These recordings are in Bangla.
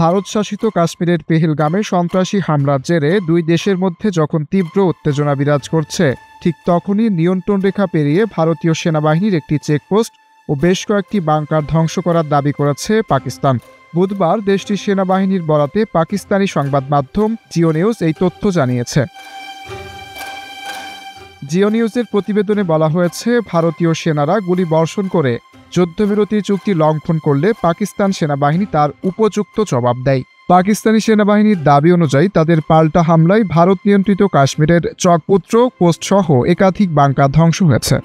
ভারত শাসিত কাশ্মীরের পেহেলগামে সন্ত্রাসী হামলার জেরে দুই দেশের মধ্যে যখন তীব্র উত্তেজনা বিরাজ করছে, ঠিক তখনই নিয়ন্ত্রণ রেখা পেরিয়ে ভারতীয় সেনাবাহিনীর একটি চেকপোস্ট ও বেশ কয়েকটি বাংকার ধ্বংস করার দাবি করেছে পাকিস্তান। বুধবার দেশটির সেনাবাহিনীর বরাতে পাকিস্তানি সংবাদ মাধ্যম জিও নিউজ এই তথ্য জানিয়েছে। জিও নিউজের প্রতিবেদনে বলা হয়েছে, ভারতীয় সেনারা গুলি বর্ষণ করে যুদ্ধবিরতি চুক্তি লঙ্ঘন করলে পাকিস্তান সেনাবাহিনী তার উপযুক্ত জবাব দেয়। পাকিস্তানি সেনাবাহিনীর দাবি অনুযায়ী তাদের পাল্টা হামলায় ভারত নিয়ন্ত্রিত কাশ্মীরের চকপুত্র পোস্ট সহ একাধিক বাংকার ধ্বংস হয়েছে।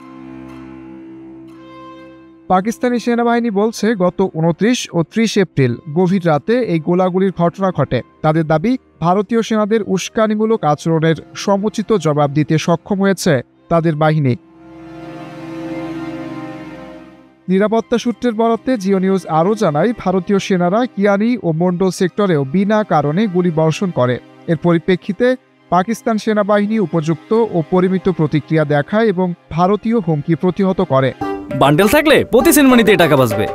পাকিস্তানি সেনাবাহিনী বলছে, গত 29 ও 30 এপ্রিল গভীর রাতে এই গোলাগুলির ঘটনা ঘটে। তাদের দাবি, ভারতীয় সেনাদের উস্কানিমূলক আচরণের সমুচিত জবাব দিতে সক্ষম হয়েছে তাদের বাহিনী। নিরাপত্তা সূত্রের বরাতে জিও নিউজ আরও জানায়, ভারতীয় সেনারা কিয়ানি ও মন্ডল সেক্টরেও বিনা কারণে গুলি বর্ষণ করে। এর পরিপ্রেক্ষিতে পাকিস্তান সেনাবাহিনী উপযুক্ত ও পরিমিত প্রতিক্রিয়া দেখায় এবং ভারতীয় হুমকি প্রতিহত করে। বান্ডেল থাকলে প্রতি সেনমানিতে টাকা বাঁচবে।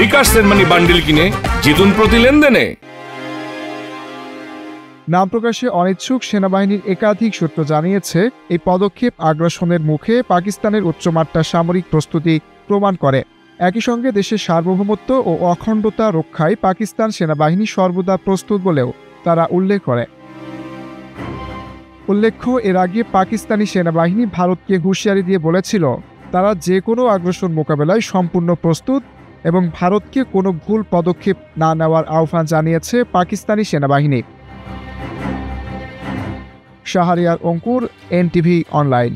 বিকাশ সেনমানি বান্ডেল কিনে জিতুন প্রতি লেনদেনে। নাম প্রকাশে অনিচ্ছুক সেনাবাহিনীর একাধিক সূত্র জানিয়েছে, এই পদক্ষেপ আগ্রাসনের মুখে পাকিস্তানের উচ্চমাত্রার সামরিক প্রস্তুতি প্রমাণ করে। একই সঙ্গে দেশের সার্বভৌমত্ব ও অখণ্ডতা রক্ষায় পাকিস্তান সেনাবাহিনী সর্বদা প্রস্তুত বলেও তারা উল্লেখ করে। উল্লেখ্য, এর আগে পাকিস্তানি সেনাবাহিনী ভারতকে হুঁশিয়ারি দিয়ে বলেছিল, তারা যে কোনো আগ্রাসন মোকাবেলায় সম্পূর্ণ প্রস্তুত এবং ভারতকে কোনো ভুল পদক্ষেপ না নেওয়ার আহ্বান জানিয়েছে পাকিস্তানি সেনাবাহিনী। শাহরিয়ার অঙ্কুর, NTV অনলাইন।